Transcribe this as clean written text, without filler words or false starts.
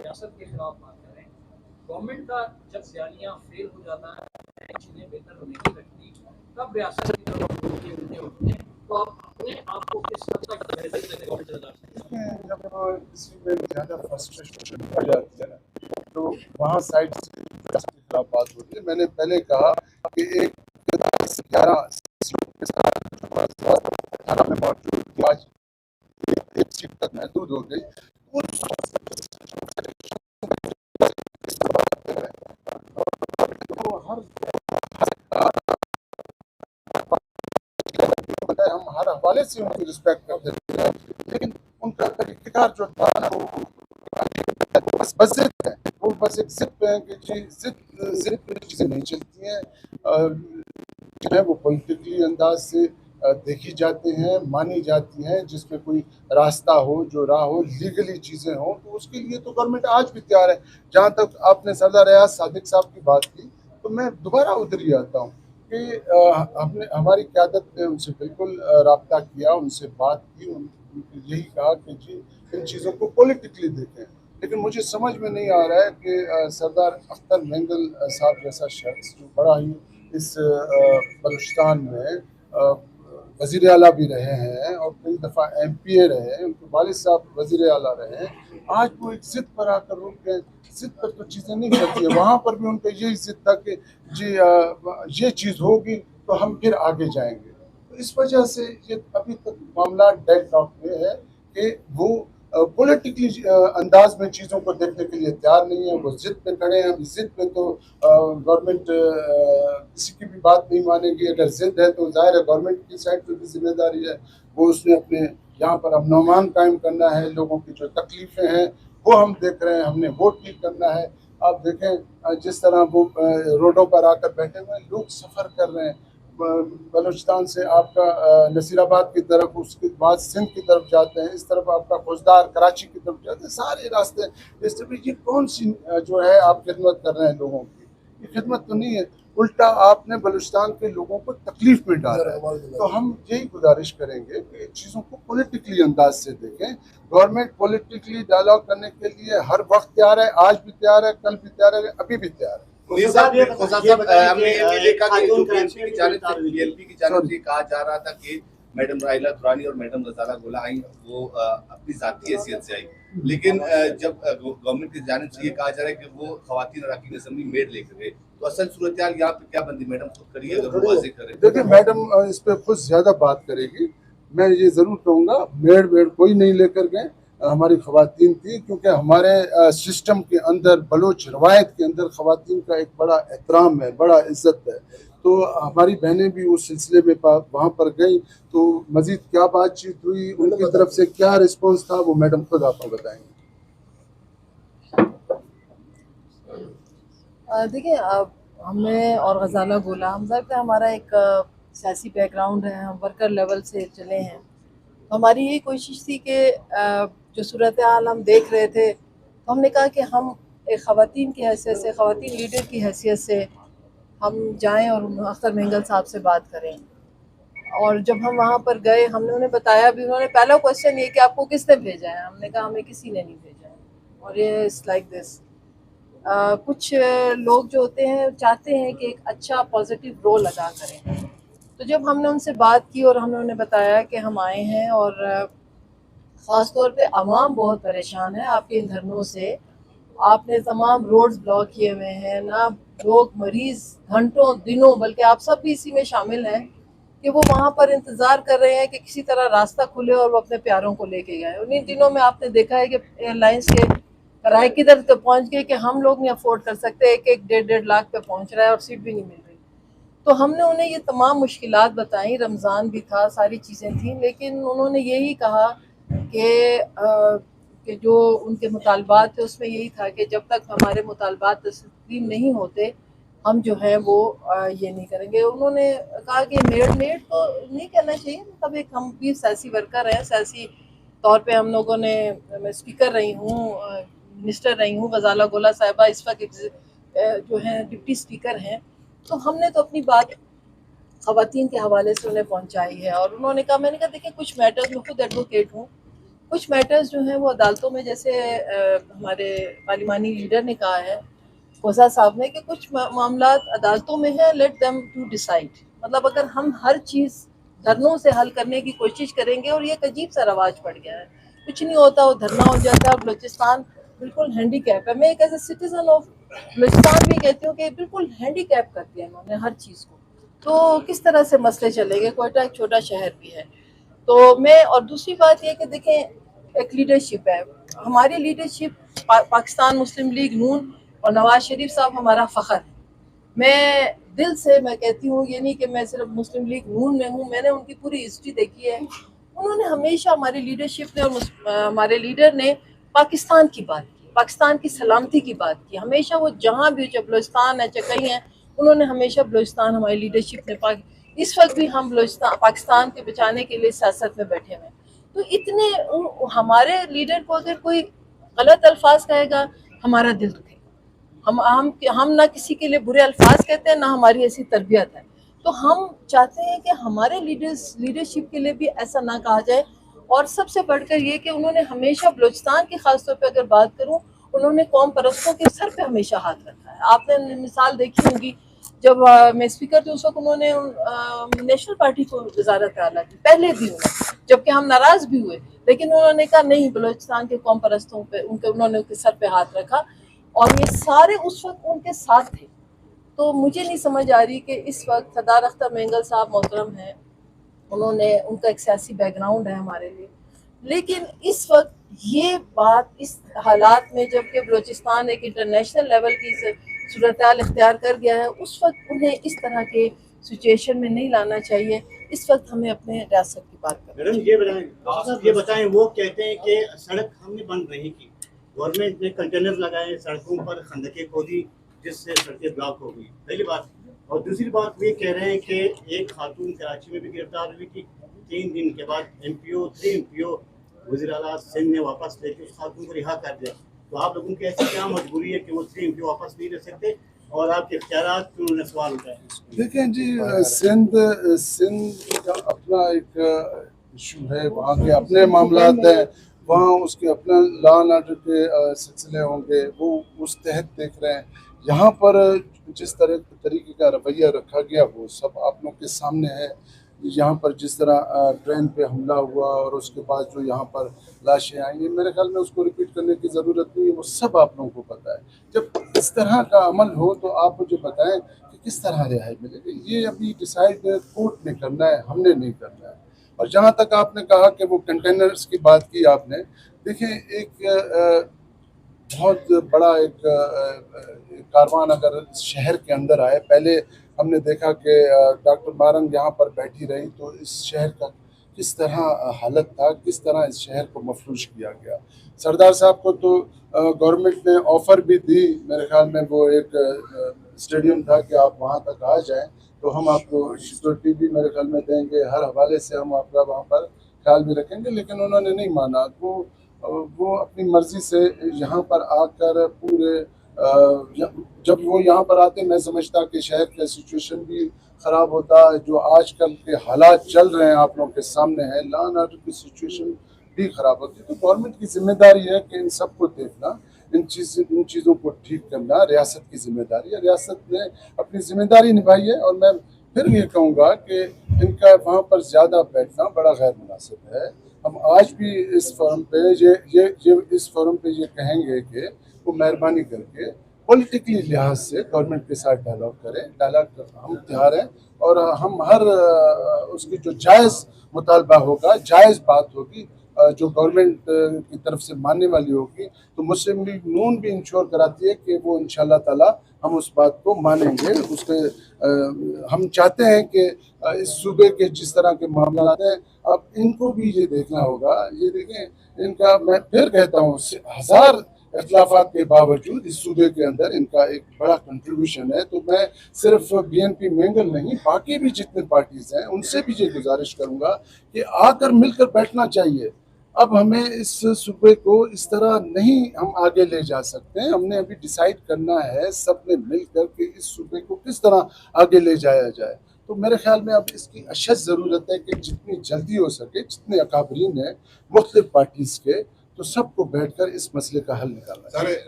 रियासत के खिलाफ बात कर रहे हैं। गवर्नमेंट का जब बयानिया फेल हो जाता है, चीजें बेहतर नहीं लगती, तब रियासत की तरफ उल्टे होते हैं। तो आप अपने आप को किस हद तक बेहतर से गवर्नमेंट नजर सकते हैं? जब किसी में ज़्यादा फ्रस्ट्रेशन हो जाती है ना, तो वहाँ साइड से के खिलाफ बात होती है। मैंने पहले कहा कि एक 11 सीटों के साथ 18 में मौजूद थी, आज एक सीट तक महदूद हो गई। हम हर हवाले से उनकी रिस्पेक्ट करते हैं, लेकिन उनका तरीक़ेकार जो था ना, वो बस जिद है। वो बस एक जिद पे है कि जी जिद पे चीज़ें नहीं चलती हैं। जो है वो पॉलिटिकली अंदाज से देखी जाती हैं, मानी जाती हैं, जिसमें कोई रास्ता हो, जो राह हो, लीगली चीज़ें हों, तो उसके लिए तो गवर्नमेंट आज भी तैयार है। जहाँ तक आपने सरदार एयाज सादिक साहब की बात की, तो मैं दोबारा उधर ही आता हूँ कि हमने हमारी क़यादत ने उनसे बिल्कुल राब्ता किया, उनसे बात की, उनको यही कहा कि जी इन चीज़ों को पॉलिटिकली देखें। लेकिन मुझे समझ में नहीं आ रहा है कि सरदार अख्तर मेंगल साहब जैसा शख्स, जो बड़ा ही इस बलूचिस्तान में वज़ीर आला भी रहे हैं और कई दफ़ा MPA रहे हैं, उनके वालिद साहब वज़ीर आला रहे हैं, आज वो एक ज़िद पर आकर रुक गए। ज़िद पर तो चीज़ें नहीं चलती है। वहाँ पर भी उनका यही ज़िद था कि जी ये चीज़ होगी तो हम फिर आगे जाएंगे। तो इस वजह से ये अभी तक मामला डेड लॉक में है कि वो पॉलिटिकली अंदाज में चीज़ों को देखने के लिए तैयार नहीं है। वो ज़िद पे खड़े हैं। अभी ज़िद पे तो गवर्नमेंट किसी की भी बात नहीं मानेगी। अगर ज़िद है तो ज़ाहिर है गवर्नमेंट की साइड पे भी जिम्मेदारी है। वो उसने अपने यहाँ पर अमन-ओ-अमान कायम करना है, लोगों की जो तकलीफ़ें हैं वो हम देख रहे हैं, हमने वो ठीक करना है। आप देखें जिस तरह वो रोडों पर आकर बैठे हुए हैं, लोग सफ़र कर रहे हैं बलूचिस्तान से आपका नसीराबाद की तरफ, उसके बाद सिंध की तरफ जाते हैं, इस तरफ आपका खुजदार कराची की तरफ जाते हैं, सारे रास्ते इस तरफ। ये कौन सी जो है आप खिदमत कर रहे हैं लोगों की? ये खिदमत तो नहीं है, उल्टा आपने बलूचिस्तान के लोगों को तकलीफ में डाला है। तो हम यही गुजारिश करेंगे कि चीज़ों को पॉलिटिकली अंदाज से देखें। गवर्नमेंट पॉलिटिकली डायलॉग करने के लिए हर वक्त तैयार है, आज भी तैयार है, कल भी तैयार है, अभी भी तैयार है। हमने ये भी देखा कि जो बीएनपी की जानिब से कहा जा रहा था कि मैडम राहिला दुरानी और मैडम रज़ाना गोला आई, वो अपनी जाती हैसियत से आई, लेकिन जब गवर्नमेंट की जानिब से ये कहा जा रहा है कि वो खवातीन अरकान असेंबली मेड लेकर गए, तो असल सूरत हाल यहाँ पे क्या बनती? मैडम खुद करिए, अगर वो वाज़ेह करें। देखिए मैडम इस पर खुद ज़्यादा बात करेगी। मैं ये ज़रूर कहूँगा मेड कोई नहीं लेकर गए, हमारी ख़वातीन थी, क्योंकि हमारे सिस्टम के अंदर, बलोच रवायत के अंदर ख़वातीन का एक बड़ा एहतराम है, बड़ा इज़्ज़त है। तो हमारी बहनें भी उस सिलसिले में वहाँ पर गई। तो मज़ीद क्या बातचीत हुई, उनकी तरफ से क्या रिस्पॉन्स था, वो मैडम खुद आपको बताएंगे। देखिए हमें और ग़ज़ाला गोला, हम सब का हमारा एक सियासी बैकग्राउंड है, हम वर्कर लेवल से चले हैं। तो हमारी यही कोशिश थी कि जो सूरत हाल हम देख रहे थे, तो हमने कहा कि हम एक ख़वातीन की हैसियत से, ख़वातीन लीडर की हैसियत से हम जाएं और अख्तर मेंगल साहब से बात करें। और जब हम वहाँ पर गए, हमने उन्हें बताया भी। उन्होंने पहला क्वेश्चन ये कि आपको किसने भेजा है? हमने कहा हमें किसी ने नहीं भेजा है, और ये इट्स लाइक दिस। कुछ लोग जो होते हैं चाहते हैं कि एक अच्छा पॉजिटिव रोल अदा करें। तो जब हमने उनसे बात की और हमने उन्हें बताया कि हम आए हैं, और ख़ास तौर पे अवाम बहुत परेशान है आपके इन धरनों से, आपने तमाम रोड्स ब्लॉक किए हुए हैं, ना लोग मरीज़ घंटों दिनों, बल्कि आप सब भी इसी में शामिल हैं कि वो वहाँ पर इंतज़ार कर रहे हैं कि किसी तरह रास्ता खुले और वो अपने प्यारों को लेके गए। उन्हीं दिनों में आपने देखा है कि एयरलाइंस के किराए किधर तो पहुँच गए कि हम लोग नहीं अफोर्ड कर सकते, 1-1 1.5 लाख पे पहुँच रहा है और सीट भी नहीं मिल रही। तो हमने उन्हें ये तमाम मुश्किलात बताई, रमज़ान भी था, सारी चीज़ें थी, लेकिन उन्होंने यही कहा कि जो उनके मुतालबात थे उसमें यही था कि जब तक हमारे मुतालबात तस्लीम नहीं होते, हम जो है वो ये नहीं करेंगे। उन्होंने कहा कि मेड तो नहीं करना चाहिए, मतलब एक हम भी सियासी वर्कर हैं, सियासी तौर पे हम लोगों ने, मैं स्पीकर रही हूँ, मिनिस्टर रही हूँ, ग़ज़ाला गोला साहिबा इस वक्त जो हैं डिप्टी स्पीकर हैं। तो हमने तो अपनी बात ख़वातीन के हवाले से उन्हें पहुँचाई है। और उन्होंने कहा, मैंने कहा देखिए कुछ मैटर्स में खुद एडवोकेट हूँ, कुछ मैटर्स जो हैं वो अदालतों में, जैसे हमारे पार्लिमानी लीडर ने कहा है, खोसा साहब ने, कि कुछ मामला अदालतों में है, लेट देम टू डिसाइड। मतलब अगर हम हर चीज़ धरनों से हल करने की कोशिश करेंगे, और ये एक अजीब सा रवाज पड़ गया है, कुछ नहीं होता, वो धरना हो जाता है। बलूचिस्तान बिल्कुल हैंडीकैप है। मैं एक as a citizen of Balochistan भी कहती हूँ कि बिल्कुल हैंडीकैप कर दिया इन्होंने हर चीज़ को। तो किस तरह से मसले चलेंगे? कोयटा एक छोटा शहर भी है। तो मैं, और दूसरी बात ये कि देखें, एक लीडरशिप है, हमारी लीडरशिप पाकिस्तान मुस्लिम लीग नून और नवाज शरीफ साहब हमारा फ़ख्र है। मैं दिल से मैं कहती हूँ, ये नहीं कि मैं सिर्फ मुस्लिम लीग नून में हूँ, मैंने उनकी पूरी हिस्ट्री देखी है। उन्होंने हमेशा, हमारी लीडरशिप ने और हमारे लीडर ने पाकिस्तान की बात की, पाकिस्तान की सलामती की बात की। हमेशा वो जहाँ भी, चाहे बलूचिस्तान है चाहे कहीं है, उन्होंने हमेशा बलूचिस्तान, हमारी लीडरशिप ने इस वक्त भी हम बलूचिस्तान, पाकिस्तान के बचाने के लिए सियासत में बैठे हुए हैं। तो इतने हमारे लीडर को अगर कोई गलत अल्फाज कहेगा, हमारा दिल दुखेगा। हम ना किसी के लिए बुरे अल्फाज कहते हैं, ना हमारी ऐसी तरबियत है। तो हम चाहते हैं कि हमारे लीडरशिप के लिए भी ऐसा ना कहा जाए। और सबसे बढ़कर ये कि उन्होंने हमेशा बलूचिस्तान की खासतौर पर अगर बात करूं, उन्होंने कौम परस्तों के सर पे हमेशा हाथ रखा है। आपने मिसाल देखी होगी, जब मैं स्पीकर थी उस वक्त उन्होंने नेशनल पार्टी को वजारत आला दी, पहले दी उन्होंने, जबकि हम नाराज भी हुए, लेकिन उन्होंने कहा नहीं, बलूचिस्तान के कौम परस्तों पे उनके सर पे हाथ रखा, और ये सारे उस वक्त उनके साथ थे। तो मुझे नहीं समझ आ रही कि इस वक्त सरदार अख्तर मेंगल साहब मोहतरम हैं, उनका एक सियासी बैकग्राउंड है हमारे लिए, लेकिन इस वक्त ये बात इस हालात में, जबकि बलूचिस्तान एक इंटरनेशनल लेवल की सूरत हाल इख्तियार कर गया है, उस वक्त उन्हें इस तरह के सिचुएशन में नहीं लाना चाहिए। इस वक्त हमें अपने रियासत की बात करनी चाहिए। मैडम ये बताएं, वो कहते हैं कि सड़क हमने बंद नहीं की, गवर्नमेंट ने कंटेनर लगाए सड़कों पर, खंदकें खोदी, जिससे सड़कें ब्लॉक हो गई, पहली बात। और दूसरी बात ये कह रहे हैं कि एक खातून कराची में भी गिरफ्तार हुई थी, 3 दिन के बाद थ्री एमपीओ वज़ीर आला सिंध ने वापस लेके उस खातून को रिहा कर दिया। तो आप लोगों की ऐसी क्या मजबूरी है कि वो 3 एमपीओ वापस नहीं ले सकते, और आपके इख्तियारात क्यों उन्होंने सवाल उठाए? देखें जी, सिंध का अपना एक इशू है, वहाँ के अपने मामलात हैं, वहाँ उसके अपना लॉ एंड ऑर्डर के सिलसिले होंगे, वो उस तहत देख रहे हैं। यहाँ पर जिस तरीके का रवैया रखा गया वो सब आप लोग के सामने है। यहाँ पर जिस तरह ट्रेन पे हमला हुआ और उसके बाद जो यहाँ पर लाशें आई, मेरे ख्याल में उसको रिपीट करने की ज़रूरत नहीं है, वो सब आप लोगों को पता है। जब इस तरह का अमल हो तो आप मुझे बताएं कि किस तरह रिहाई मिलेगी। ये अभी डिसाइड कोर्ट ने करना है, हमने नहीं करना है। और जहाँ तक आपने कहा कि वो कंटेनर्स की बात की आपने, देखें एक बहुत बड़ा एक कारवान अगर शहर के अंदर आए, पहले हमने देखा कि डॉक्टर मारंग यहाँ पर बैठी रही तो इस शहर का किस तरह हालत था, किस तरह इस शहर को मफलूज किया गया। सरदार साहब को तो गवर्नमेंट ने ऑफ़र भी दी, मेरे ख्याल में वो एक स्टेडियम था कि आप वहाँ तक आ जाएं तो हम आपको सिक्योरिटी भी मेरे ख्याल में देंगे, हर हवाले से हम आपका वहाँ पर ख्याल भी रखेंगे, लेकिन उन्होंने नहीं माना। वो अपनी मर्ज़ी से यहाँ पर आकर पूरे जब वो यहाँ पर आते, मैं समझता कि शहर का सिचुएशन भी ख़राब होता। जो आजकल के हालात चल रहे हैं आप लोगों के सामने है, लॉ एंड ऑर्डर की सिचुएशन भी ख़राब होती। तो गवर्नमेंट की जिम्मेदारी है कि इन सबको देखना, इन चीज़ों को ठीक करना रियासत की जिम्मेदारी है। रियासत ने अपनी जिम्मेदारी निभाई है, और मैं फिर ये कहूँगा कि इनका वहाँ पर ज़्यादा बैठना बड़ा गैर मुनासिब है। हम आज भी इस फोरम पे ये कहेंगे कि वो मेहरबानी करके पॉलिटिकली लिहाज से गवर्नमेंट के साथ डायलॉग करें। डायलॉग हम तैयार हैं, और हम हर उसकी जो जायज़ मुतालबा होगा, जायज़ बात होगी, जो गवर्नमेंट की तरफ से मानने वाली होगी, तो मुस्लिम लीग नून भी इंश्योर कराती है कि वो इंशाल्लाह ताला हम उस बात को मानेंगे। हम चाहते हैं कि इस सूबे के जिस तरह के मामला हैं, अब इनको भी ये देखना होगा। ये देखें, इनका मैं फिर कहता हूँ, 1000 इख्तिलाफात के बावजूद इस सूबे के अंदर इनका एक बड़ा कंट्रीब्यूशन है। तो मैं सिर्फ बीएनपी मेंगल नहीं, बाकी भी जितने पार्टीज हैं उनसे भी ये गुजारिश करूंगा कि आकर मिलकर बैठना चाहिए। अब हमें इस सूबे को इस तरह नहीं हम आगे ले जा सकते हैं। हमने अभी डिसाइड करना है सब ने मिलकर कि इस सूबे को किस तरह आगे ले जाया जाए। तो मेरे ख्याल में अब इसकी अशद ज़रूरत है कि जितनी जल्दी हो सके, जितने अकाबरीन हैं मुख्तलिफ पार्टीज़ के, तो सबको बैठकर इस मसले का हल निकालना चाहिए।